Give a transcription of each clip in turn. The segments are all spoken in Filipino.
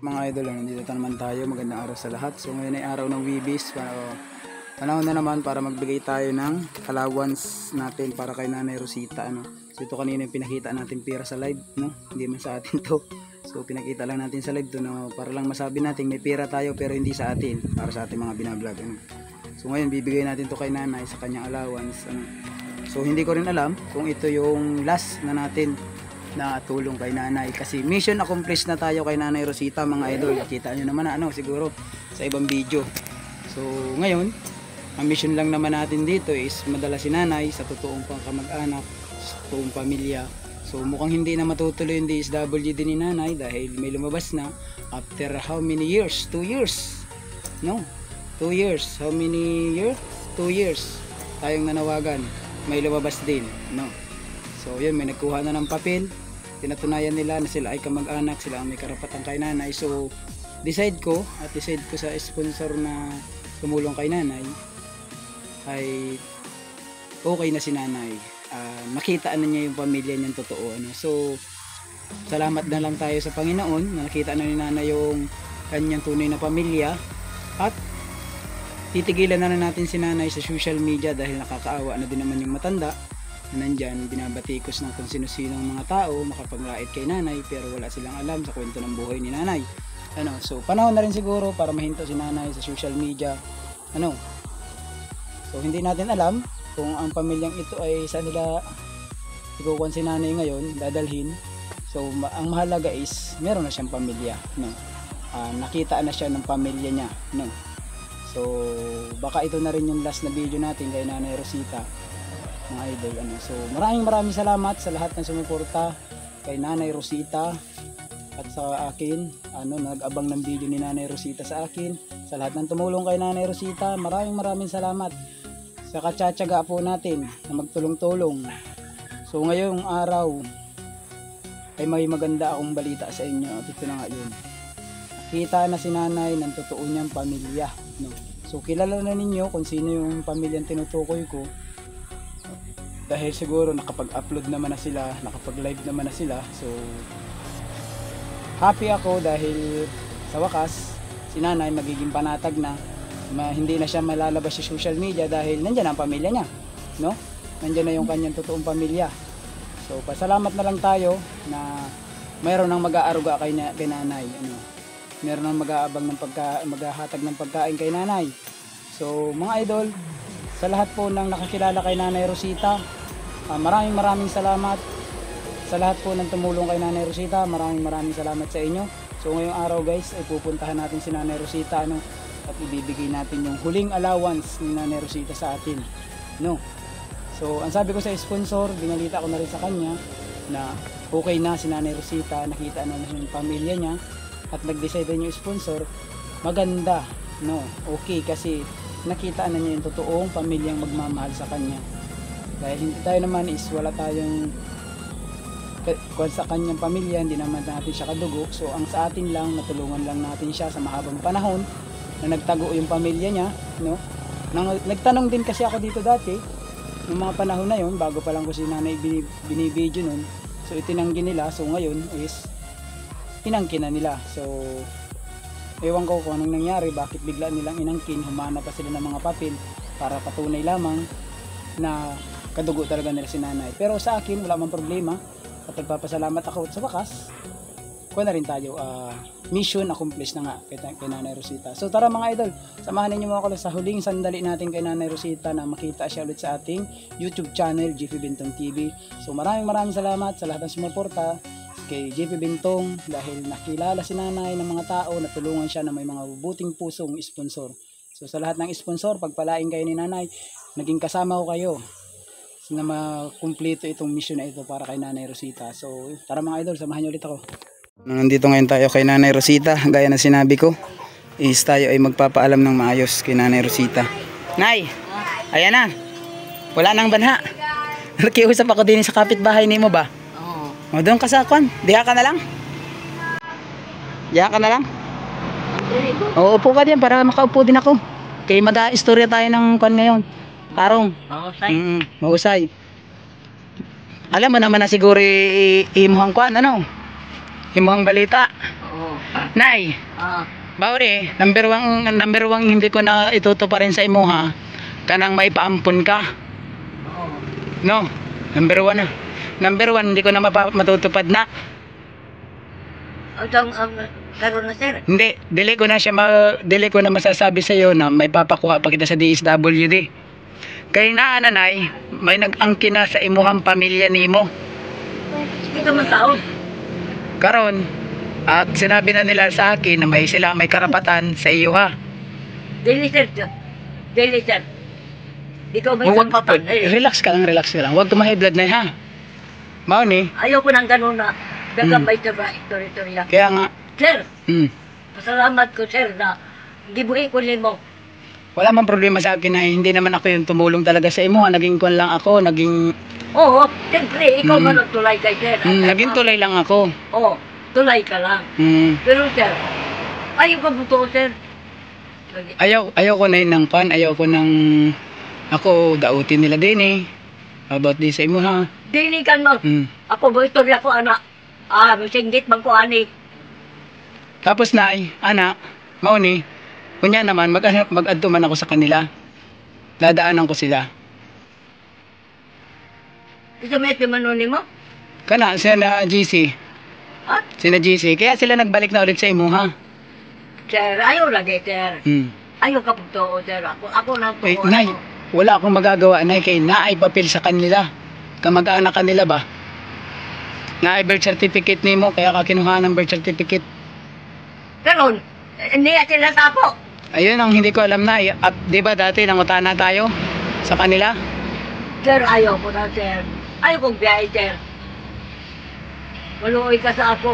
Mga idol, nandito naman tayo. Magandang araw sa lahat. So ngayon ay araw ng Wibis. Panahon na naman para magbigay tayo ng allowance natin para kay Nanay Rosita. So ito kanina yung pinakita natin pera sa live, no? Hindi man sa atin to. So pinakita lang natin sa live to, no? Para lang masabi natin may pera tayo pero hindi sa atin, para sa ating mga binablog. So ngayon bibigay natin to kay Nanay sa kanyang allowance. So hindi ko rin alam kung ito yung last na natin na tulong kay Nanay, kasi mission accomplished na tayo kay Nanay Rosita, mga idol. Nakita nyo naman na siguro sa ibang video. So ngayon ang mission lang naman natin dito is madala si Nanay sa totoong pangkamag-anak, sa totoong pamilya. So mukhang hindi na matutuloy yung DSWD ni Nanay dahil may lumabas na after how many years? 2 years, no? 2 years. How many years? 2 years tayong nanawagan, may lumabas din, no? So yun, may nagkuha na ng papel, tinatunayan nila na sila ay kamag-anak, sila ang may karapatan kay Nanay. So decide ko sa sponsor na tumulong kay Nanay ay okay na si Nanay. Nakita na niya yung pamilya niyang totoo, So salamat na lang tayo sa Panginoon na nakita na ni Nanay yung kanyang tunay na pamilya, at titigilan na natin si Nanay sa social media dahil nakakaawa na din naman yung matanda na nandyan, binabatikos ng kung sino-sino ng mga tao makapaglait kay Nanay pero wala silang alam sa kwento ng buhay ni Nanay. So panahon na rin siguro para mahinto si Nanay sa social media. So hindi natin alam kung ang pamilyang ito ay saan nila ikukuha si Nanay ngayon, dadalhin. So ang mahalaga is meron na siyang pamilya, nakita na siya ng pamilya niya, So baka ito na rin yung last na video natin kay Nanay Rosita, mga idol. So maraming salamat sa lahat ng sumuporta kay Nanay Rosita at sa akin, nag-abang ng video ni Nanay Rosita sa akin, sa lahat ng tumulong kay Nanay Rosita. Maraming salamat sa katsatsaga po natin na magtulong-tulong. So ngayong araw ay may maganda akong balita sa inyo, at ito na nga yun. Kita na si Nanay ng totoo niyang pamilya, So kilala na ninyo kung sino yung pamilyang tinutukoy ko, dahil siguro nakapag-upload naman na sila, nakapag-live naman na sila. So happy ako dahil sa wakas si Nanay magiging panatag na, hindi na siya malalabas sa social media dahil nandiyan ang pamilya niya, nandiyan na yung kanyang totoong pamilya. So pasalamat na lang tayo na mayroon nang mag-aaruga kay Nanay, meron nang mag-aabang ng maghahatag ng pagkain kay Nanay. So mga idol, sa lahat po ng nakakilala kay Nanay Rosita, maraming salamat. Sa lahat po ng tumulong kay Nanay Rosita, maraming salamat sa inyo. So ngayong araw guys ay pupuntahan natin si Nanay Rosita, at ibibigay natin yung huling allowance ni Nanay Rosita sa atin, So ang sabi ko sa sponsor, binalita ko na rin sa kanya na okay na si Nanay Rosita, nakita na yung pamilya niya, at nag-decide na yung sponsor, maganda, okay, kasi nakita na niya yung totoong pamilyang magmamahal sa kanya. Dahil hindi tayo naman is wala tayong sa kanyang pamilya, hindi naman natin siya kadugo. So ang sa atin lang, natulungan lang natin siya sa mahabang panahon na nagtago yung pamilya niya, Nagtanong din kasi ako dito dati noong mga panahon na yon, bago pa lang ko si Nanay binibideo nun. So itinanggi nila, so ngayon is inangkin na nila. So ewan ko kung anong nangyari, bakit bigla nilang inangkin, humana pa sila ng mga papel para patunay lamang na kadugo talaga nila si Nanay. Pero sa akin wala mang problema, at nagpapasalamat ako, at sa wakas kuha na rin tayo, mission accomplished na nga kay Nanay Rosita. So tara mga idol, samahan ninyo mga ako sa huling sandali natin kay Nanay Rosita na makita siya ulit sa ating YouTube channel, JP Bintong TV. So maraming salamat sa lahat ng sumuporta kay JP Bintong, dahil nakilala si Nanay ng mga tao, natulungan siya na may mga buting pusong sponsor. So sa lahat ng sponsor, pagpalain kayo ni Nanay, naging kasama ko kayo na makumpleto itong mission na ito para kay Nanay Rosita. So tara mga idol, samahan niyo ulit ako. Nandito ngayon tayo kay Nanay Rosita, gaya na sinabi ko, is tayo ay magpapaalam ng maayos kay Nanay Rosita. Nay, ayan na, wala nang banha. Nakiusap ako din sa kapitbahay ni mo ba? O doon ka sa kwan, diha ka na lang. Diha ka na lang. Oo, upo ka din para makaupo din ako. Kaya mag-istorya tayo ng kwan ngayon. Tarong. Mahusay. Alam mo naman na siguro imuhang kwan, Imuhang balita. Nay, Bauri, number one hindi ko na ituto pa rin sa imo ha. Kanang may paampon ka. No, number one na. Number one, hindi ko na matutupad na. Karon na sir. Hindi, dili ko na masasabi sa iyo na may papakuha pa kita sa DSWD. Kay naa nanay, may nag-angkin na sa imuhang pamilya nimo. Hindi ka matao. Karon, at sinabi na nila sa akin na may karapatan sa iyo ha. Dili sir. Dili sir. Ikaw may kapatan. Relax ka lang. Huwag ka ma-high blood na ha. Mao ni. Ayoko nang ganun na. Dagamay ka ba? Ito. Kaya nga. Sir, pasalamat ko sir na gibuhi ko nimo. Wala man problema sa akin na hindi naman ako yung tumulong talaga sa imo. Naging kwan lang ako, Oo, siyempre, ikaw man nagtulay kay sir. naging tulay lang ako. Oo, tulay ka lang. Pero sir, ayaw ka buto sir. Ayaw ko na yun ng kwan, ayaw ko ng ako dautin nila din eh. About this sa imo ha. Dili kan mo. Ako ba istorya ko anak. Singgit man ko ani. Tapos na anak, mao ni, kunya naman mag-adto man ako sa kanila. Dadaanan ko sila. Isa may timanunin mo? Kana, sina GC. Ha? Sina GC. Kaya sila nagbalik na ulit sa imo ha. Sir, ayaw lagi sir. Ayaw ka po sir. Ako na po. Wait, Nay, wala akong magagawa, Nay, kay naay papel sa kanila. Kamag-anak kanila ba? Naay birth certificate nimo, kaya ka kinuha ng birth certificate. Pero, hindi sila tapo. Ayun ang hindi ko alam na. At di ba dati nangutana tayo sa kanila? Sir, ayaw ko na sir. Ayaw kong biyahe sir. Maluoy ka sa ako.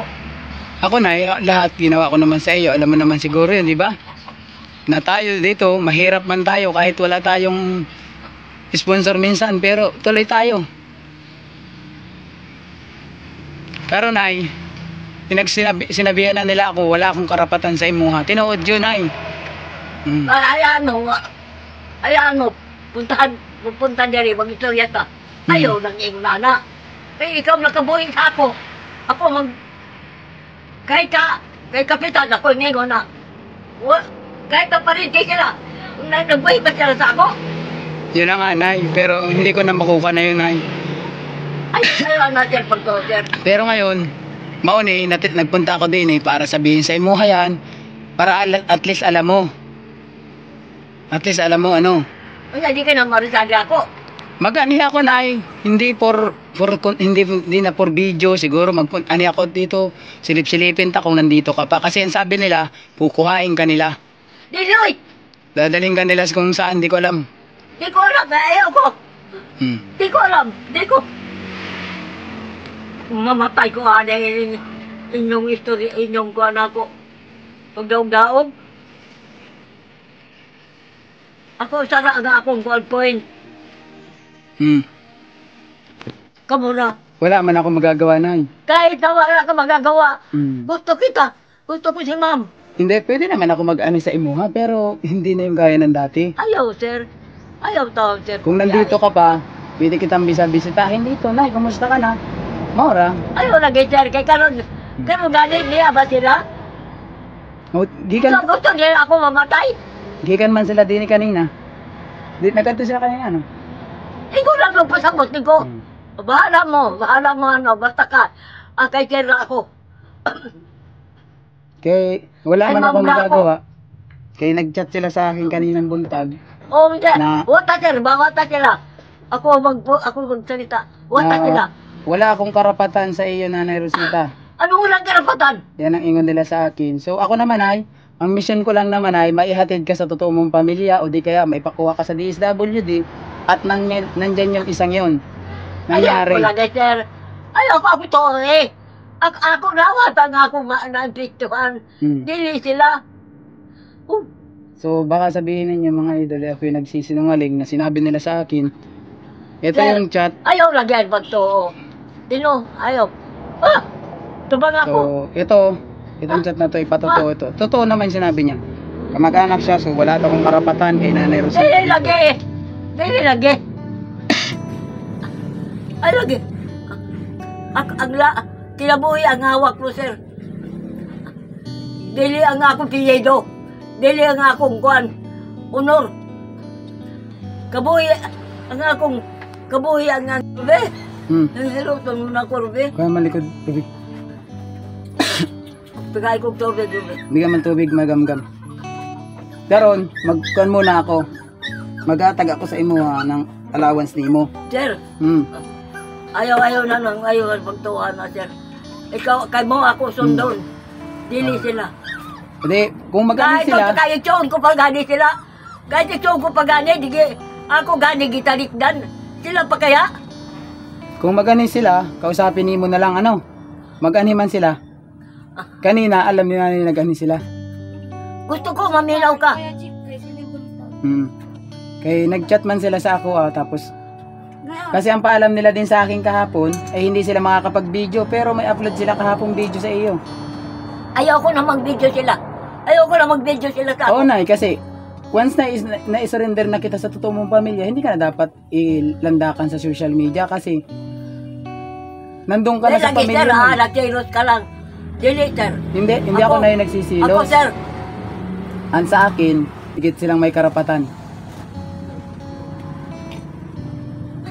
Ako na, lahat ginawa ko naman sa iyo. Alam mo naman siguro yun, di ba? Na tayo dito, mahirap man tayo kahit wala tayong sponsor minsan, pero tuloy tayo. Pero Nay, sinabihan na nila ako, wala akong karapatan sa imuha. Tinuod yun, Nay. Ayaw mo, pupuntahan dyan mag-istorya ka. Ayaw nang iyong nana. Kaya ikaw nakabuhin sa ako. Kahit kapitan ako, ngayon na. Kahit pa rin sila. Nagbuhin ba sila sa ako? Yun na nga, Nay. Pero hindi ko na makuha na yun, Nay. Ay, ayaw na sir, sir. Pero ngayon, mauni, nagpunta ako din para sabihin sa imuha yan, para at least alam mo. At least alam mo ano. Hindi ka na marisali ako. Mag-ani ako na hindi hindi na for video siguro ani ako dito silip-silipin ta kung nandito ka pa kasi ang sabi nila kukuhain ka nila. Diloy. Dadaling ka nila kung saan di ko alam. Di ko alam, ayaw ko. Di ko alam, di ko. Mamatay ko dahil inyong istorya, inyong kuhan ako. Pagdaog-daog. Ako sana nga akong call point. Kamu na. Wala man ako magagawa na. Kahit na wala ka magagawa. Gusto kita. Gusto ko si ma'am. Hindi, pwede naman ako mag-ani sa imuha pero hindi na yung gaya ng dati. Ayaw, sir. Ayaw tao, sir. Kung nandito ka pa, pwede kitang bisitahin dito. Nay, kumusta ka na? Maura. Ayaw lagi, sir. Kaya karon galit niya ba sila? Gusto niya ako mamatay. Gikan man sila din kanina. Nagkanto sila kanina, ano? Ikaw lang magpasabot ko. Bahala mo ano, basta ka. Kay sir ako. Kay, wala man akong magagawa. Kay nag-chat sila sa akin kaninang buntag. Oo, sir. Wata sila. Ako magsalita. Wata sila. Wala akong karapatan sa iyo, Nanay Rosita. Ano walang karapatan? Yan ang ingon nila sa akin. So ako naman ang mission ko lang naman maihatid ka sa totoo mong pamilya o di kaya maipakuha ka sa DSWD at nandyan yung isang yun. Nangyari. Wala na, sir. Ayaw ako ito eh. Ako nawatan ako naapiktuhan. Dili sila. So baka sabihin ninyo mga idol, ako yung nagsisinungaling na sinabi nila sa akin. Ito sir, yung chat. Ayaw lang yan pag to. Dino, ayaw. Tubang ako. So itong chat na to ipatotoo ito. Totoo naman sinabi niya. Kamag-anak siya, so wala akong karapatan kay Nanay Rosita. Dili lagi. Ay lagi. Kinabuhi ang hawak mo, sir. Dili ang akong piyedo. Dili ang akong kuan. Honor. Kabuhi ang akong kabuhi ang Ruby. Hello, tunod na ko, Ruby. Kaya malikod, tubig. Pagay kong tubig, Ruby. Bigyan man tubig, magamgam. Daron, magkuhan muna ako. Magatag ako sa imo ha, ng allowance ni mo. Sir, Hmm. ayaw na nang ayaw ang pagtuhan na, sir. Ikaw, kay mo ako sundon. Dili sila. Hindi, kung magkano sila, Kahit itong ko pa gani sila. Kahit itong ko pa gani, ako gani gitalikdan. Sila pa kaya? kung magkano sila, kausapin ni mo na lang ano. Magkano man sila. Kanina, alam nila na nagani sila. Gusto ko maminaw ka. Hmm. Kaya nag-chat man sila sa ako tapos kasi ang paalam nila din sa akin kahapon ay hindi sila makakapag-video pero may upload sila kahapong video sa iyo. Ayaw ko na mag-video sila. Ayaw ko na mag-video sila ka. Oo nay, kasi once na surrender na kita sa totoo mong pamilya, hindi ka na dapat ilandakan sa social media kasi nandun ka na sa pamilya sir, mo. nagsilos ka lang. Dili, sir. Hindi ako na yung nagsisilos. Ako, sir. Ang sa akin, higit silang may karapatan.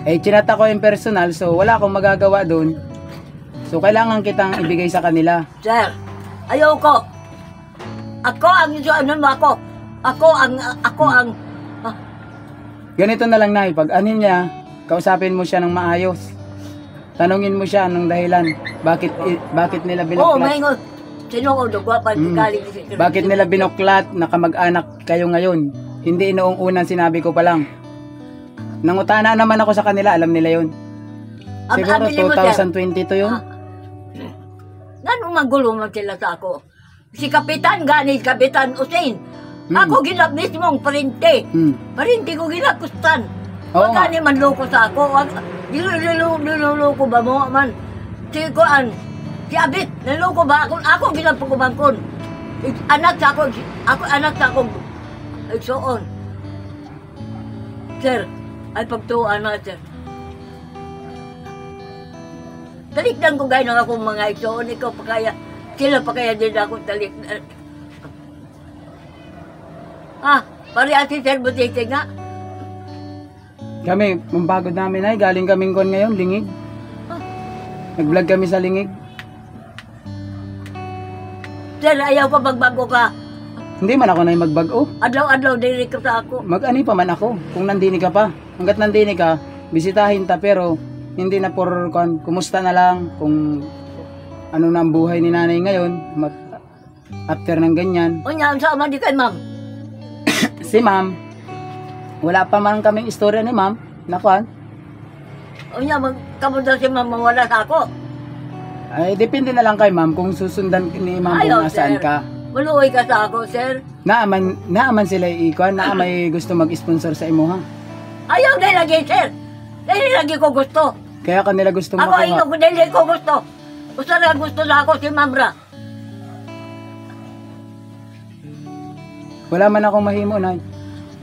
Eh, chinata ko yung personal, so wala akong magagawa doon. So, kailangan kitang ibigay sa kanila. Sir, ayaw ko. Ako ang ano mo ako. Ako ang Ganito na lang, Nay. Pag anin niya, kausapin mo siya ng maayos. Tanungin mo siya ng dahilan. Bakit nila Oo, binuklat? maingon. Sino ko dugwa pa galing. Bakit nila binuklat na kamag-anak kayo ngayon? Hindi noong unang sinabi ko pa lang. Nangutana naman ako sa kanila, alam nila yun. Siguro 2022 yun. Ganun magulo man sila sa ako. Si Kapitan Kapitan Usain. Ako ginap mismong parinte. Parinte ko ginakustan. Oo nga. Wag gani man loko sa ako. Niloloko ba mo man? Si Kuan, si Abit, niloko ba ako? Ako ginapagumangkon. Anak sa ako anak sa ako. Igsoon. Sir, ay pagtuan na, sir. Talikdan ko gaya ng akong mga igsoon. Ikaw pa kaya, sila pa kaya din ako talik. Pari ati sir, butete nga. Kami, mambagod namin ay, galing kaming kon ngayon, Lingig. Nag-vlog kami sa Lingig. Sir, ayaw pa magbago ka. Hindi man ako na yung magbago. Adlaw-adlaw, diri ka sa ako. Mag-ani pa man ako, kung nandini ka pa. Hanggat nandini ka, bisitahin ta, pero hindi na por kumusta na lang, kung ano na ang buhay ni nanay ngayon, after ng ganyan. Unya, ang sama di kay ma'am. Si ma'am, wala pa man kaming istorya ni ma'am, nakuan. Unya, magkamunta si ma'am mawala sa ako. Ay, depende na lang kay ma'am kung susundan ni ma'am Ayaw, kung nasaan sir. ka. Maluoy ka sa ako, sir. Naaman sila ikuan, may gusto mag-sponsor sa imo ha. Ayaw na lagi, sir. Dahil lagi ko gusto. Kaya kanila gusto Ako, makuha. ino ko, dahil ko gusto. Gusto na ako si Mamra. Wala man akong mahimo na.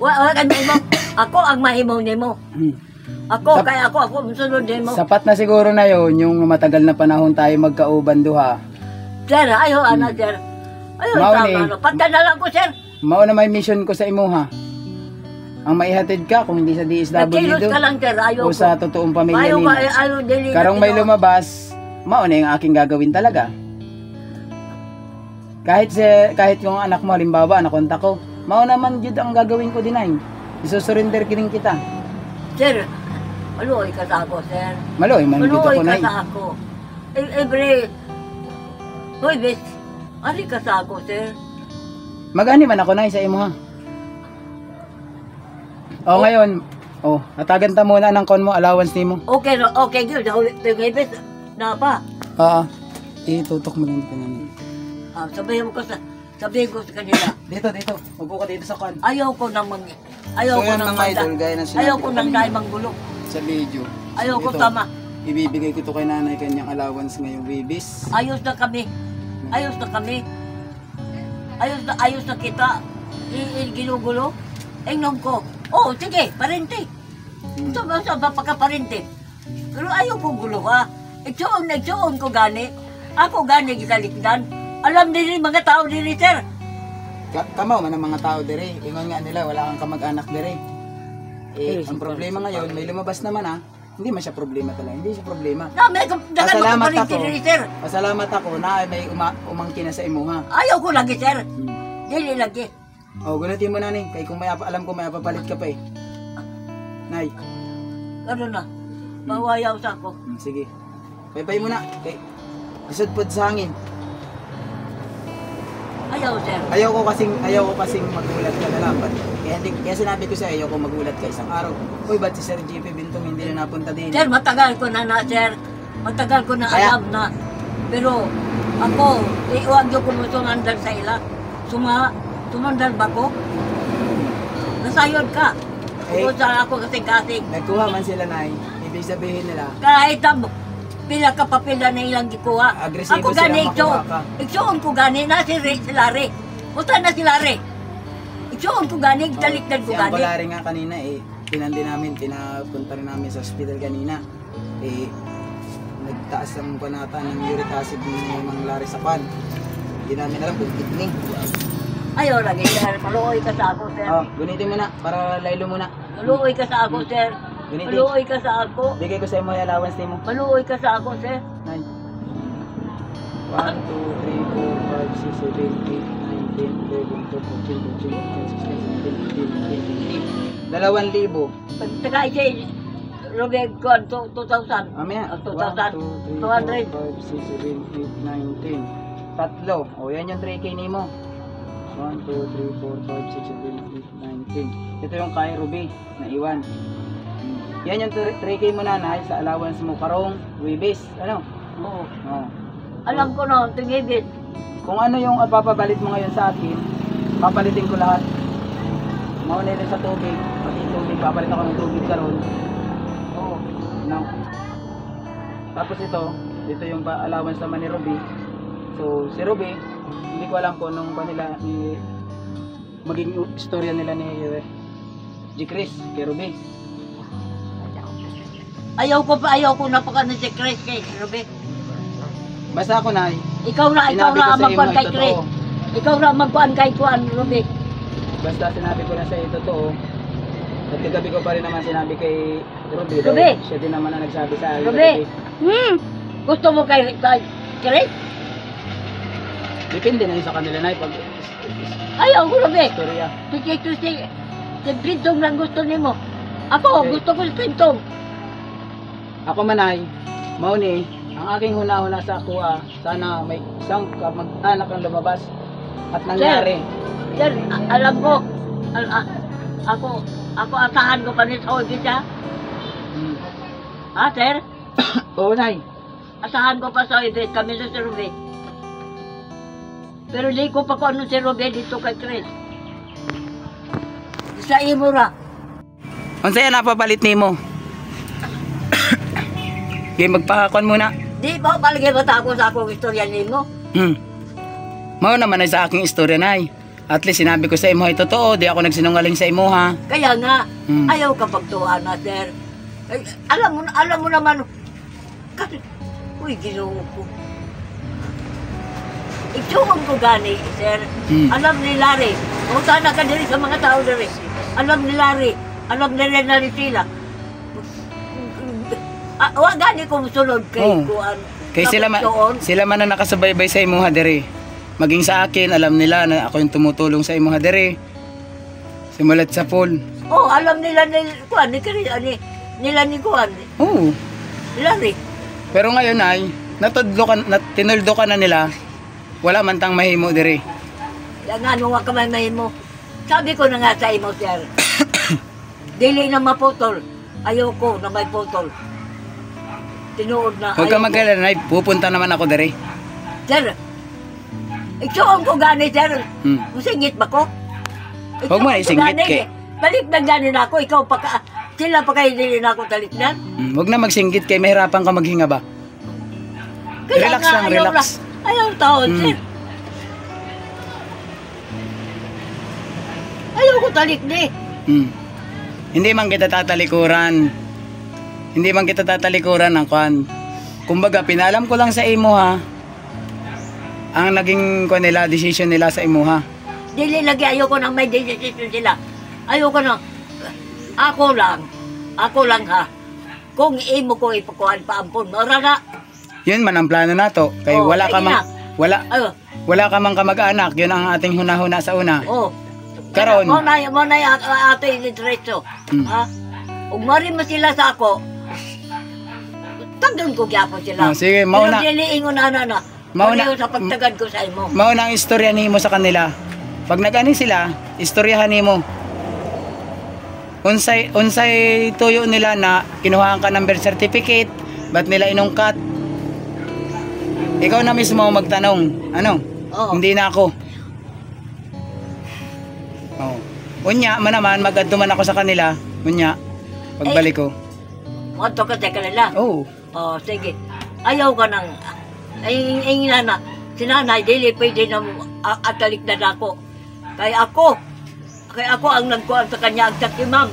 Wala ka mo. Ako ang mahimaw ni mo. Ako, kaya ako sunod din mo. Sapat na siguro na yon yung matagal na panahon tayo magkauban duha. Sir, ayaw, ana, sir. Ayaw, Mauni. tama, ano. Pagda na lang ko, sir. Mao na may mission ko sa imo ha. Ang maihatid ka kung hindi sa DSWD Nagkilos ka lang, sir. Ayaw o ko. sa totoong pamilya Ayaw nimo. ka, ayaw, dili. Karong may lumabas, mao na yung aking gagawin talaga. Kahit yung anak mo, halimbawa, nakontak ko, mao naman jud ang gagawin ko din ay. Isusurrender kining kita. Sir, maluoy ka sa ako, sir. Maloy, man jud Maluoy ako ka na. sa ako. Hoy, bes. Ari ka sa ako, sir. Magani man ako na sa imo ha. O ngayon, natagan ta muna ng kon mo, allowance nimo. Okay, good. Okay, bes. Na pa. Oo. Itutok mo lang kanina. Sabihin ko sa kanila. Dito. Upo ka dito sa kon. Ayaw ko nang ayaw ko nang gaya na ayaw ko nang dahil manggulo. sa video. Ayaw ko Ito, tama. Ibibigay ko to kay nanay kanyang allowance ngayong bibis. Ayos na kami. Ayos na kita. Ginugulo. Engnom ko. Sige, parente. Sa pagka-parente. Pero ayaw ko gulo ha. Igsoon ko gani. Ako gani gitalikdan. Alam din mga tao din, sir. Kamaw man ang mga tao dire. Ingon nga nila wala kang kamag-anak dire. Ang problema ngayon, may lumabas naman hindi man siya problema talaga. Hindi siya problema. Na, may dagan Pasalamat ako din, sir. Pasalamat ako na may umangkin na sa imuha. Ayaw ko lagi, sir. Dili lagi. Gunatin mo na ni. Kay kung alam ko may papalit ka pa eh. Nay. Ano na? Mawayaw sa ako. Sige. Bye-bye muna. Kay isod pod sa hangin. Ayaw, sir. Ayaw ko kasing magulat ka na lang. Kaya sinabi ko sa ayaw ko magulat ka isang araw. Uy, ba't si Sir JP Bintong hindi na napunta din? Sir, matagal ko na, sir. Matagal ko na Kaya- alam na. Pero ako, huwag niyo kumusumandal sa ila. Sumandal ba ko? Nasayod ka. Kung saan ako kasing-kasing. Nagkuha man sila, Nay. Ibig sabihin nila, Kahit ang pila ka papel na ilang gikuha. Agresibo Ako gani, silang makuha ka. igsuon ko gani na si Lare. Punta na si Lare. Igsuon ko gani, talikdan ko si gani. Angolari nga kanina pinandi namin, pinapunta rin namin sa hospital kanina. Nagtaas ang panata ng uric acid ng mga lari sa pan. Hindi namin alam kung kidney. Ayaw lagi, sir. Maluoy ka sa ako, sir. Gunitin mo na, para laylo muna. Maluoy ka sa ako, sir. Ganito. Maluoy ka sa ako. Bigay ko sa imo yung allowance mo. Maluoy ka sa ako, sir. 9. 1, 2, 3, 4, 5, 6, 7, 8, 9, 10, 11, 12, 13, 14, 15, 16, 17, 18, 2,000. Pagtaka siya, Robeg ko, 2,000. Mamaya. 2,000. 1, 2, 3, 200. 4, 5, 6, 7, 8, 9, 10. Tatlo. Yan yung 3K ni mo. 1, 2, 3, 4, 5, 6, 7, 8, 9, 10. Ito yung kay Ruby na iwan. Yan yung 3K mo nanay sa allowance mo. Karong, Wibis. Ano? Oo. Oh. Alam ko no, tingibit. Kung ano yung papabalit mo ngayon sa akin, papalitin ko lahat. Mauna rin sa tubig. Pati tubig, papalit ako ng tubig karon. Oo. No. Tapos ito yung allowance naman ni Ruby. So, si Ruby, hindi ko alam kung anong ba nila maging istorya nila ni G. Chris kay Ruby. Ayaw ko napaka na si Chris kay Robeg. Basta ako na, Ikaw na sinabi ko sa ang magkuhan imo, kay ito Chris. totoo. Ikaw na ang magkuhan kay Kuan, Robeg. Basta sinabi ko na sa iyo totoo. At kagabi ko pa rin naman sinabi kay Ruby. Ruby! dahil Siya din naman ang nagsabi sa akin. Robeg. Gusto mo kay Chris? Depende na yun sa kanila na pag Ayaw ko, Robeg. istorya. Si Pintong lang gusto nimo. Ako, Okay. gusto ko si Pintong. Ako manay, mauni, ang aking huna-huna sa kuha, sana may isang kamag-anak ang lumabas at nangyari. Sir, alam ko, ako asahan ko pa ni Saudi siya. Ha, sir? Oo, nay. Asahan ko pa sa Saudi, kami sa si Ruben. Pero di ko pa kung ano si Ruben dito kay Chris. Sa Imura. Unsay napapalit nimo? Game magpakakon muna. Di ba palagi bata ako sa akong istorya nimo? Mao naman ay sa aking istorya nay. At least sinabi ko sa imo ay totoo, di ako nagsinungaling sa imo ha. Kaya nga, Hmm. ayaw ka pagtuhan na, sir. Ay, alam mo naman, kasi, uy, ginoo ko. Itsukong ko gani, sir. Alam ni Larry, kung sana ka diri sa mga tao diri. Alam ni Larry, alam nila na rin sila. Wag gani kong sunod kay Kuan. Kay sila man ang nakasubaybay sa imo ha dere. Maging sa akin, alam nila na ako yung tumutulong sa imo ha dere. Simulat sa pool. Oh, alam nila ni Kuan, nila ni Kuan. Oo. Larry. Pero ngayon ay, tinuldo ka na nila, wala man tang mahimo dere. Yan nga, nung wakamay mo. Sabi ko na nga sa imo, sir. Dili na maputol. Ayoko na may putol. Tinuod na. Huwag ka ayoko. mag-alala, nay, pupunta naman ako dere. Sir, isuon ko gani, sir. Hmm. Musingit ba ko? Huwag mo na isingit, kay. Balik na gani na ako. Ikaw pa ka. Sila pa kayo din na ako talikdan. Huwag na magsinggit kay mahirapan ka maghinga ba? Kaya Relax nga, lang, ayaw relax. na- Ayaw taon, sir. Ayaw ko talikdi. Hindi man kita tatalikuran. Hindi man kita tatalikuran ng kwan. Kumbaga, pinalam ko lang sa imo ha. ang naging ko nila, decision nila sa imuha. Dili lagi ayoko nang may decision sila. Ayoko na. Ako lang ha. Kung imo ko ipakuhan pa ampun, mara na. Yun man ang plano nato. Kay Oh, wala ka sige mang, na. Ayo. wala ka mang kamag-anak. Yun ang ating hunahuna sa una. Oh. Karon. Mo na ato diretso. Ha? Ug mari mo sila sa ako. Tagdan ko gyapon sila. Sige, mauna. Pero dili ingon ana na. Mauna. Sa pagtagad ko sa imo. Mauna ang istorya nimo sa kanila. Pag nag-ani sila, istoryahan nimo. Unsay tuyo nila na kinuhaan ka ng birth certificate, ba't nila inungkat? Ikaw na mismo magtanong. Ano? Oo. Hindi na ako. Oh. Unya, naman mag-adto man ako sa kanila. Unya, pagbalik ko. Moto ka sa kanila. Oh. Oh, sige. Ayaw ka nang ay na sinanay dili pwede na atalik na ako. Kaya ako ang nagkuhan sa kanya ang sakimam.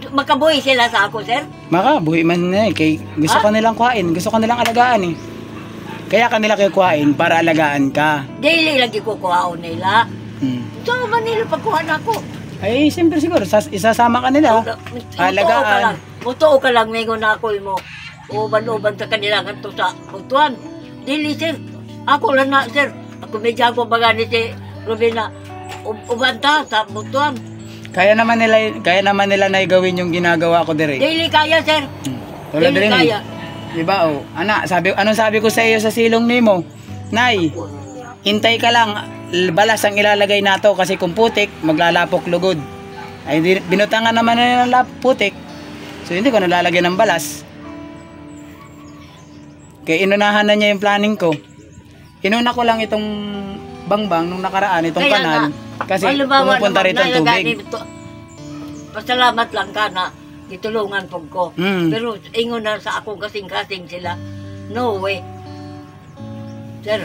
Makabuhi sila sa ako, sir. Makabuhi man na eh. Kay gusto ka nilang kuhain. Gusto ka nilang alagaan eh. Kaya kanila kayo kuhain para alagaan ka. Daily lagi ko kuhaon nila. So, ba nila pagkuhan ako? Ay, siyempre siguro. Isasama ka nila. Alagaan. Mutuo ka lang, mayroon na ako mo. Uban-uban sa kanila kanto sa butuan. Dili, sir. Ako lang na, sir. Ako medyo ako baga ni si Rubina. Ubanta sa butuan. Kaya naman nila na gawin yung ginagawa ko dire. Daily kaya, sir. Tulad Daily din kaya. Diba oh, anong sabi ko sa iyo sa silong nimo? Nay, hintay ka lang, balas ang ilalagay nato kasi kung putik, maglalapok lugod. Ay binutangan naman na ng putik. So hindi ko nalalagay ng balas. Kaya inunahan na niya yung planning ko. Inuna ko lang itong bangbang nung nakaraan, itong Kaya kanal. Kasi halimbawa pumupunta naman, rito ang tubig. Pasalamat lang ka na gitulungan po ko. Mm. Pero ingon na sa akong kasing-kasing sila, no way. Sir,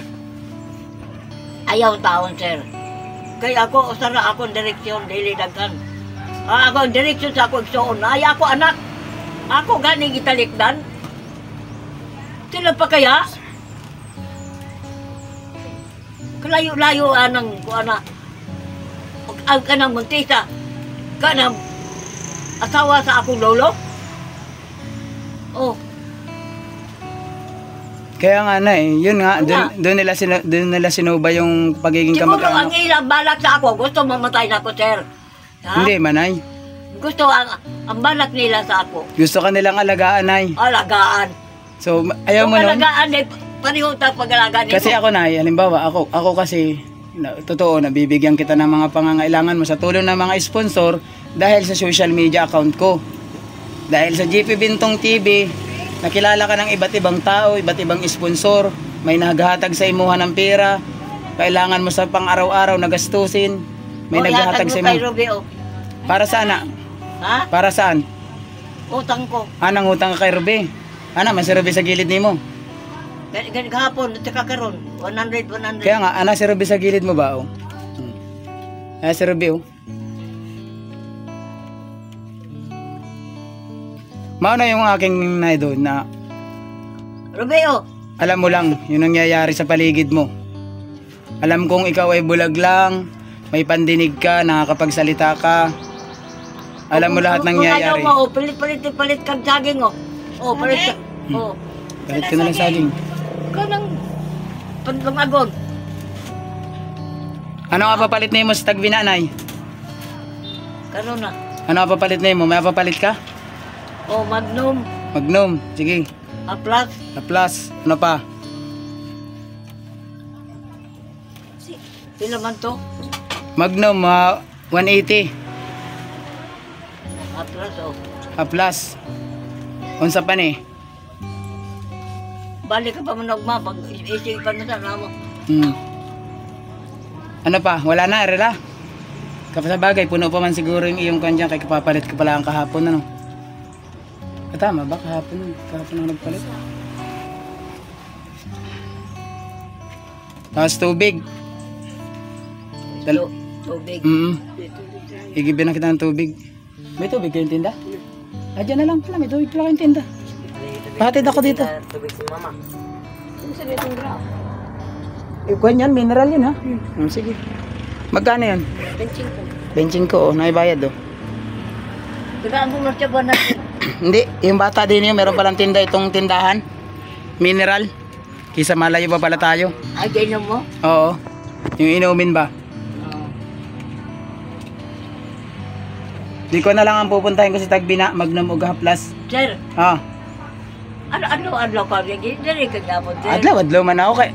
ayaw taon, sir. Kaya ako, usara akong direksyon, dili daghan. Ako ang direksyon sa akong igsoon. Ay ako anak. Ako gani gitalikdan. Sila pa kaya? Kalayo-layo anang kuana. Ang kanang muntisa. Kanang asawa sa akong lolo. Oh, Kaya nga na eh, yun nga, Nga. doon nila sinuba yung pagiging siguro ang kamag-anak. ilang balak sa ako, gusto mamatay na ako, sir. Ha? Hindi, manay. Gusto ang balak nila sa ako. Gusto ka nilang alagaan, nay. Alagaan. So, ayaw mo Kung nun. alagaan, eh, pareho tayo pag-alagaan nito. Kasi ako, nay, halimbawa, ako kasi, totoo, nabibigyan kita ng mga pangangailangan mo sa tulong ng mga sponsor dahil sa social media account ko. Dahil sa GP Bintong TV, nakilala ka ng iba't ibang tao, iba't ibang sponsor, may naghahatag sa imuha ng pera, kailangan mo sa pang-araw-araw na gastusin, may naghahatag sa kay imo. Rubio. Para saan na? Ha? Para saan? Utang ko. Anang utang ka kay Ruby? Ana, man si Ruby sa gilid nimo. Ganit kahapon, at saka karon, 100. Kaya nga, ana si Ruby sa gilid mo ba? Oh? Ay, si Ruby, oh. Mauna yung aking naido na Rubio, alam mo lang yung nangyayari sa paligid mo. Alam kong ikaw ay bulag lang, may pandinig ka, nakakapagsalita ka. Alam mo lahat ng nangyayari. Kung ayaw mo, palit kang saging, oh. Oh, palit ka. Oh. Palit ka na lang saging. Kanang paglangagon. Ano nga papalit na mo sa tagbinanay? Karon na. Ano nga papalit na mo? May papalit ka? Oh, Magnum, Magnum, sige. Aplas. Na plus, ano pa? Sino man to? Magnum, 180. Aplas, oh. A plus. Unsa pa ni? Balik ka pa man nagma, pag isipan na sana mo. Ano pa? Wala na, rela. Kapag sa bagay, puno pa man siguro yung iyong kanya kay kapapalit ka pala ang kahapon, ano? Tama ba? Kahapon ang nagpalit. Tapos tubig. Tubig. Igibin na kita ng tubig. May tubig kayong tinda? Ah, dyan na lang pala. May tubig pala kayong tinda. Pahatid ako dito. Tubig si mama. sir itong graph. Kuhan yan, mineral yun ha. Sige. Magkano yun? Benching ko. Benching ko, naibayad oh. Kailangan mo lang siya ba na? Hindi, yung bata din yun, meron palang tinda itong tindahan. Mineral. Kisa malayo pa pala tayo. Ay, ganyan mo? Oo. Yung inumin ba? Oo. Di ko na lang ang pupuntahin ko si Tagbina, Magnum Uga Plus. Sir, Ah, ano ka rin? Hindi ka gamot, sir. adlaw man ako kay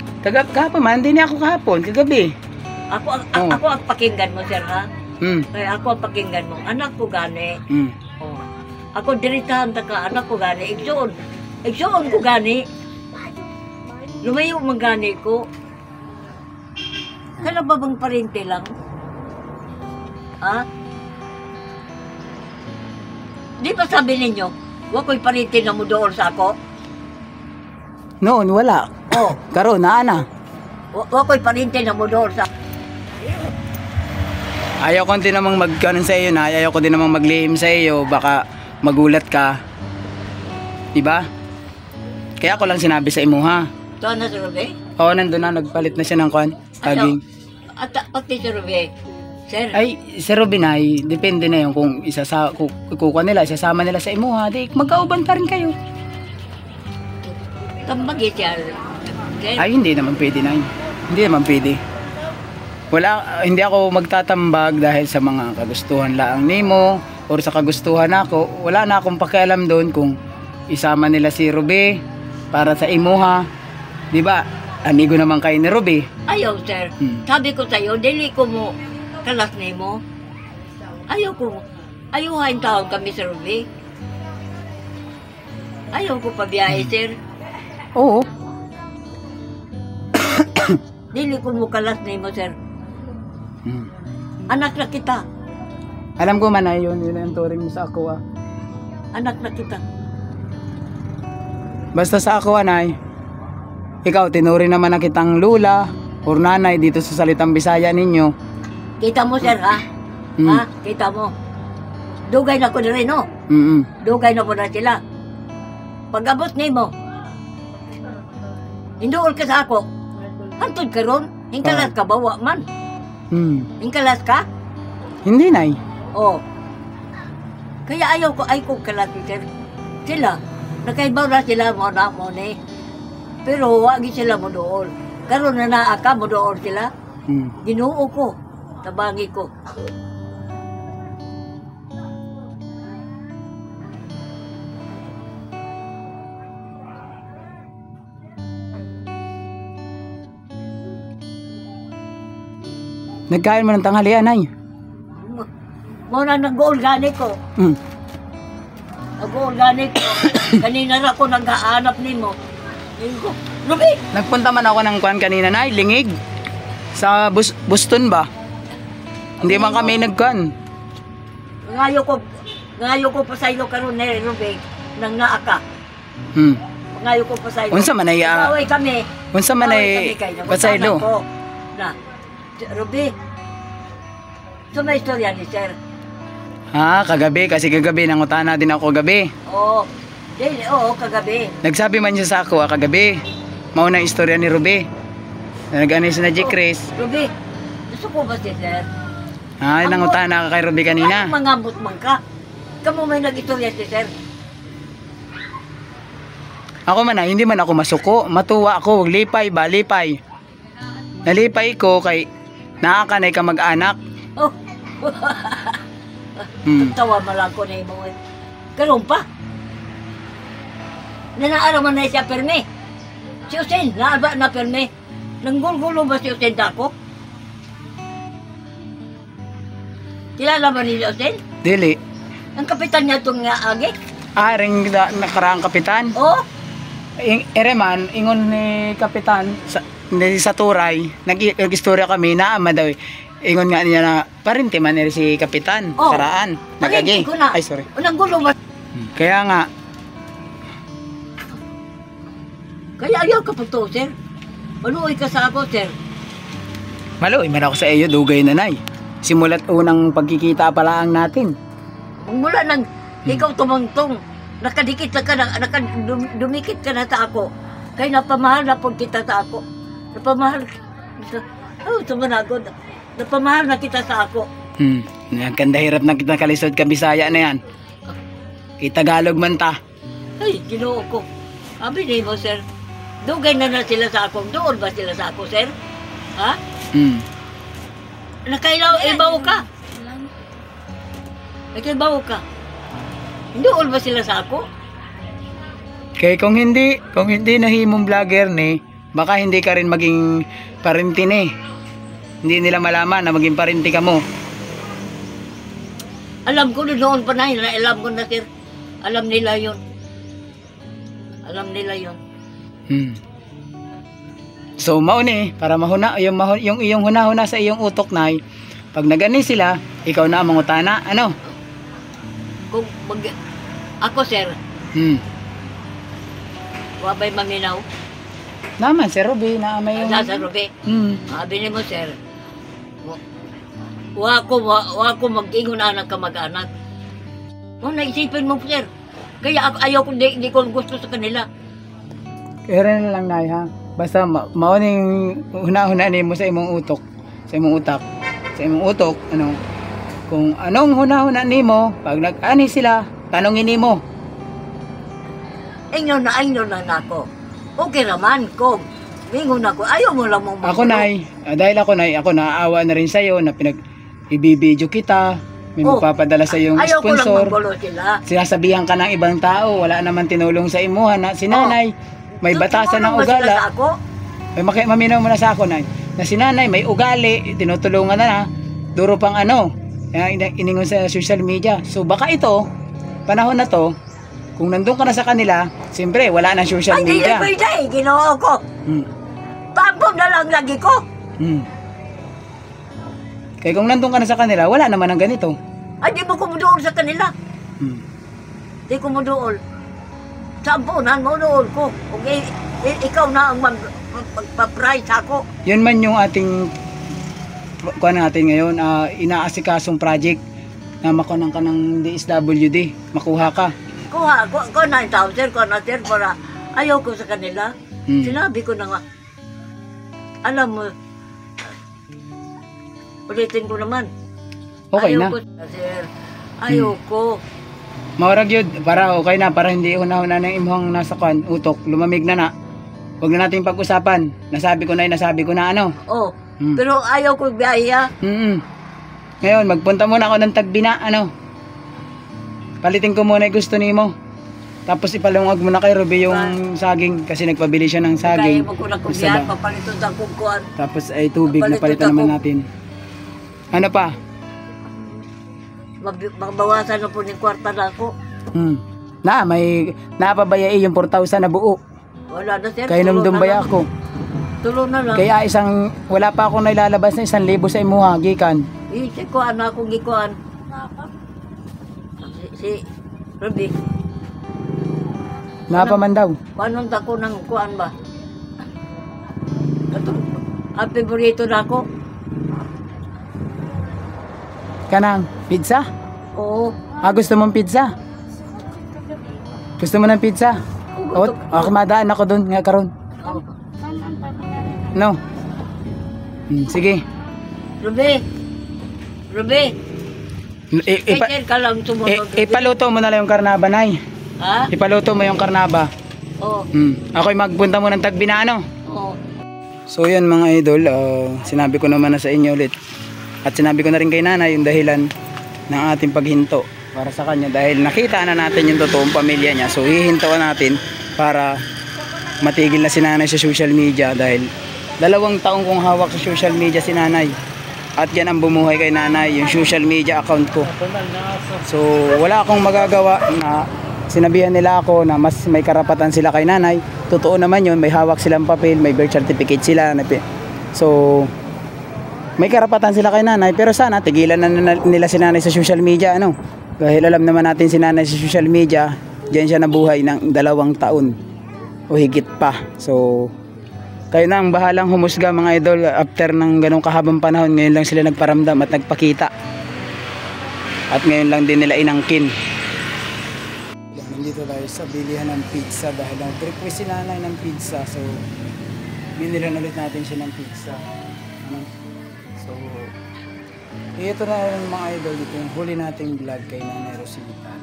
kahapon man, hindi niya ako kahapon, kagabi. Ako Oo. ako ang pakinggan mo, sir, ha? Kaya ako ang pakinggan mo. Anak ko gani. Oh. Ako diritahan ta ka, anak ko gani. Igsoon ko gani. Lumayo man gani ko. Kala ba bang parente lang? Ha? Di ba sabi ninyo, wa ko'y parente na mo doon sa ako? Noon wala. Oh, Karon naa na. wa ko'y parente na mo doon sa... Ayaw ko din namang magkanon sa iyo na, ayaw ko din namang maglihim sa iyo, baka magulat ka. Diba? Kaya ako lang sinabi sa imo ha. Ito na si Ruby? Oo, nandun na, nagpalit na siya ng kwan. Saging. At pati si Ruby, sir, Ay, si Robin ay, depende na yun kung kukuha nila, isasama nila sa imo ha. Di, magkauban pa rin kayo. tambagi siya. Sir, Ay, hindi naman pwede na yun. Hindi naman pwede. Wala, hindi ako magtatambag dahil sa mga kagustuhan lang nimo or sa kagustuhan ako. Wala na akong pakialam doon kung isama nila si Ruby para sa imo ha. Di ba? Amigo naman kayo ni Ruby. ayaw, sir. Sabi ko sa'yo, dili ko mo kalas ni mo. Ayaw ko. Ayaw hain taon kami sa Ruby. Ayaw ko pabiyahe, sir. Oo. Dili ko mo kalas ni mo, sir. Anak na kita. Alam ko man ay yun ang turing mo sa ako ah. Anak na kita. Basta sa ako anay, ikaw tinuri naman na kitang lula or nanay dito sa salitang Bisaya ninyo. Kita mo, sir, ha? Ha? Kita mo. Dugay na ko na rin, no? Dugay na ko na sila. Pag-abot ni mo, hinduol ka sa ako. Hantod ka ron. Hingkalas ka ba, wa man? Hingkalas ka? Hindi nay. Oo. Kaya ayaw ko, ay kong kalas, sir. Sila, nakaibaw na sila mo na mo ni. Pero wagi sila mo doon. Karon na naaka mo doon sila. Ginoo ko. Tabangi ko. Nagkain mo ng tanghalian ay. Mo na nag-goal gani ko. Nag-goal gani ko. Kanina na ako nag-aanap ni mo. Ruby! Nagpunta man ako ng kwan kanina nay, Lingig. Sa Boston ba? Hindi man kami nagkan. Ngayo ko pa sa iyo karon ni Ruby nang naaka. Ngayo ko pa sa iyo. Unsa man ay Away kami. unsa man ay pasaylo? Na. Ruby. So may istorya ni sir. Ha, kagabi kasi kagabi nangutana din ako gabi. Oo. Oo, kagabi. Nagsabi man siya sa ako kagabi. Mao na istorya ni Ruby. Nag-anis na Chris. Ruby, gusto ko ba si sir? Ha, nangutana ka kay Ruby kanina. Ano mangambot man ka? Kamu may nag-istorya si sir. Ako man hindi man ako masuko, matuwa ako, lipay ba, lipay. Nalipay ko kay naakanay ka mag-anak. Oh. Tawa malang ko na mo. Karon pa. Nanaaraw man na siya perme. Si Usen, naaba na perme. Nanggulgulo ba si Usen dako? Kilala ba ni Usen? Dili. Ang kapitan niya itong nga agi? Ring nakaraang kapitan. Oo. Ereman, ingon ni kapitan sa Turay, nag-istorya kami na ama daw. Ingon nga niya na parente man ni si kapitan, karaan. Nagagi. Ay, sorry. Unang gulo ba? Kaya nga, Kaya ayaw ka pa to, sir. Maluoy ka sa ako, sir. maluoy man ako sa iyo, dugay na nay. Simulat unang pagkikita pa lang natin. Mula nang ikaw tumangtong, nakadikit na ka na, dumikit ka na sa ako. Kay napamahal na po kita sa ako. Napamahal kita. Oh, sumanagod. Napamahal na kita sa ako. Nagkanda hirap na kita kalisod ka Bisaya na yan. Tagalog man ta. Ay, ginoo ko. Sabi ni mo, sir. Dugay na sila sa ako. Doon ba sila sa ako, sir? Ha? Nakailaw ka. Nakaibaw ka. Doon ba sila sa ako? Kaya kung hindi nahimong vlogger ni, baka hindi ka rin maging parinti ni. Hindi nila malaman na maging parinti ka mo. Alam ko noon pa na yun. Alam ko na, sir. Alam nila yun. Alam nila yun. So mauni para mahuna yung iyong huna-huna sa iyong utok nay. Pag nagani sila, ikaw na ang mangutana. Ano? Ako, sir. Wabay maminaw. Naman, Sir Ruby, na may yung... Sa Ruby. Sabi ni mo, sir. Wa ko mag-ingon anak ka mag-anak. Naisipin mo, sir. Kaya ayaw ko, di ko gusto sa kanila. Kaya na lang, Nay, ha? Basta mauning huna-huna mo sa imong utok, sa imong utak, sa imong utok, ano, kung anong huna-huna mo, pag nag-ani sila, tanongin mo. Inyo na nako. Okay naman ko. Mingon ako, ayaw mo lang mong Ako, Nay, dahil ako naaawa na rin sa'yo, na ibibidyo kita, may magpapadala sa iyong ayaw sponsor. Ayaw ko lang sila. Sinasabihan ka ng ibang tao, wala naman tinulong sa imuha na si Nanay, may batasan ng ugali. May maminaw mo na sa ako, Nay, na si Nanay may ugali, tinutulungan na duro pang iningon sa social media. So baka ito, panahon na to, kung nandun ka na sa kanila, siyempre wala na social media. Ay, hindi, ginoo ko. Pampong na lang lagi ko. Kaya kung nandun ka na sa kanila, wala naman ang ganito. Ay, di mo kumudool sa kanila. Di kumudool. Sampunan mo dool ko. Kung ikaw na ang magpa-price ako. Yun man yung ating kuha natin ngayon, inaasikasong project na makuha ka ng DSWD, makuha ka. Kuha 9,000, kuha na, sir, para ayaw ko sa kanila. Sinabi ko na nga, alam mo, ulitin ko naman. Okay ayaw na. Ko, sir, ayaw ko. Maurag yun, para okay na, para hindi una-una ng imuhang nasa utok, lumamig na. Huwag na natin pag-usapan. Nasabi ko na ano. Oh, pero ayaw ko biyahe. Ngayon, magpunta muna ako ng Tagbina, ano. Palitin ko muna yung gusto nimo. Tapos ipalungag mo na kay Ruby yung saging kasi nagpabili siya ng saging. Kaya magkunang kumbiyan, papaliton sa kumkuhan. Tapos ay tubig na palitan naman natin. Ano pa? Magbawasan na po ng kwarta na ako. May napabayai yung 4,000 na buo. Wala na, sir. Kaya namdumbaya ako. Tulo na lang. Kaya wala pa akong nailalabas na 1,000 sa imuha, gikan. Kuan na akong gikuan. Si Ruby. Napaman daw. Paano ko ng kuan ba? Ang favorito na ako. Kanang pizza? Oo. Gusto mong pizza? Gusto mo ng pizza? Ako madaan ako doon nga karon. No. Sige. Ruby. Kaya ka lang sumunod. Ipaluto mo na lang yung karnaba, Nay. Ha? Ipaluto mo yung karnaba. Oo. Ako'y magpunta mo ng Tagbina, ano? Oo. So yan mga idol, sinabi ko naman na sa inyo ulit. At sinabi ko na rin kay Nanay yung dahilan ng ating paghinto para sa kanya. Dahil nakita na natin yung totoong pamilya niya. So hihintuan natin para matigil na si Nanay sa social media. Dahil 2 taong kong hawak sa social media si Nanay. At yan ang bumuhay kay Nanay, yung social media account ko. So wala akong magagawa na sinabihan nila ako na mas may karapatan sila kay Nanay. Totoo naman yun, may hawak silang papel, may birth certificate sila. So may karapatan sila kay Nanay, pero sana tigilan na nila si Nanay sa social media, ano? Dahil alam naman natin si Nanay sa social media, diyan siya nabuhay ng 2 taon o higit pa. So kayo na ang bahalang humusga mga idol. After ng ganong kahabang panahon, ngayon lang sila nagparamdam at nagpakita. At ngayon lang din nila inangkin. nandito tayo sa bilihan ng pizza dahil nag-request si nanay ng pizza. So, binilhan ulit natin siya ng pizza. Ano? So, ito na yung mga idol, ito yung huli nating vlog kay Nanay Rosita.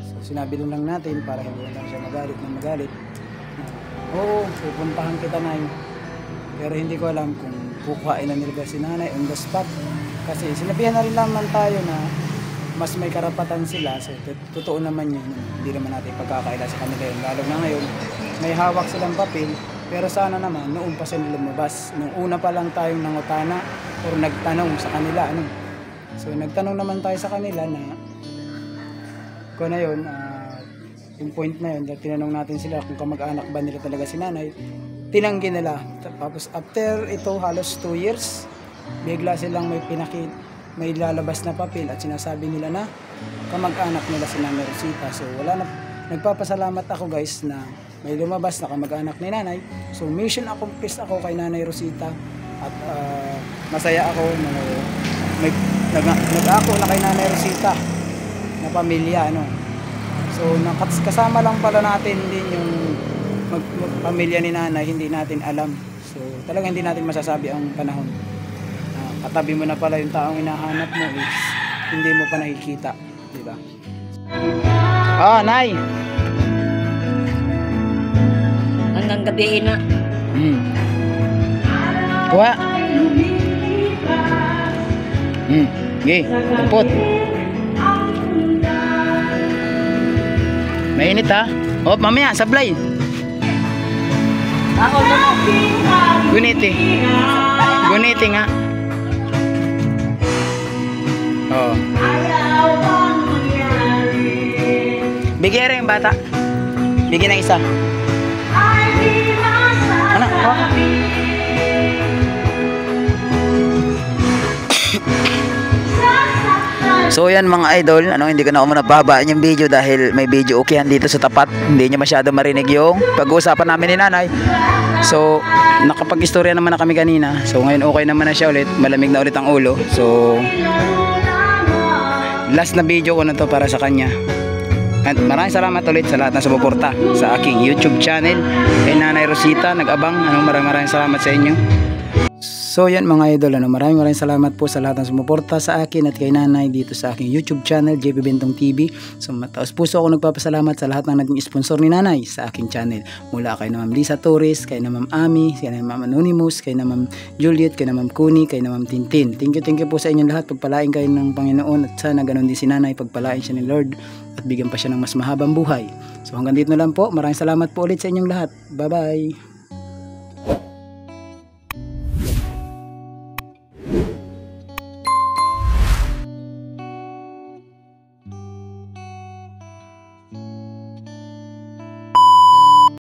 So, sinabi lang natin para hindi lang siya magalit. Oo, pupuntahan kita na yun. Pero hindi ko alam kung kukuhain na nila si nanay on the spot. Kasi sinabihan na rin naman tayo na mas may karapatan sila. So totoo naman yun. Hindi naman natin pagkakaila sa kanila yun. Lalo na ngayon, may hawak silang papel. Pero sana naman, noon pa sila lumabas. Nung una pa lang tayong nangutana or nagtanong sa kanila. Ano? So nagtanong naman tayo sa kanila na kung na yun, yung point na yun, tinanong natin sila kung kamag-anak ba nila talaga si nanay. Tinanggi nila. Tapos after ito halos 2 years, bigla silang may lalabas na papel at sinasabi nila na kamag-anak nila si Nanay Rosita. So wala na, nagpapasalamat ako guys na may lumabas na kamag-anak ni nanay. So mission accomplished ako kay Nanay Rosita at masaya ako na nag-ako na kay Nanay Rosita na pamilya. Ano. So kasama lang pala natin din yung pamilya ni nanay, hindi natin alam. So talagang hindi natin masasabi ang panahon. Katabi mo na pala yung taong hinahanap mo is hindi mo pa nakikita, di ba? Nay. Hanggang gabi na. Kuha. Sige, tampot. Mainit ha? Oh, mamaya, sablay. Ako na. Guniti nga. Oh. Bigyan rin yung bata. Bigyan ng isa. Ano? Oh. So yan mga idol, hindi ko na muna babaan yung video dahil may video okayan dito sa tapat. Hindi niya masyado marinig yung pag-uusapan namin ni nanay. So nakapag-istorya naman na kami kanina. So ngayon okay naman na siya ulit, malamig na ulit ang ulo. So last na video ko na to para sa kanya. At maraming salamat ulit sa lahat na sumuporta sa aking YouTube channel kay Nanay Rosita. Nag-abang, maraming salamat sa inyo. So yan mga idol, maraming salamat po sa lahat ng sumuporta sa akin at kay nanay dito sa aking YouTube channel, JP Bentong TV. So mataos puso ako nagpapasalamat sa lahat ng naging sponsor ni nanay sa aking channel. Mula kay na Ma'am Lisa Torres, kay na Ma'am Ami, kay na Ma'am Anonymous, kay na Ma'am Juliet, kay na Ma'am Kuni, kay na Ma'am Tintin. Thank you po sa inyong lahat. Pagpalain kayo ng Panginoon at sana ganun din si nanay, pagpalain siya ni Lord at bigyan pa siya ng mas mahabang buhay. So hanggang dito na lang po. Maraming salamat po ulit sa inyong lahat. Bye bye.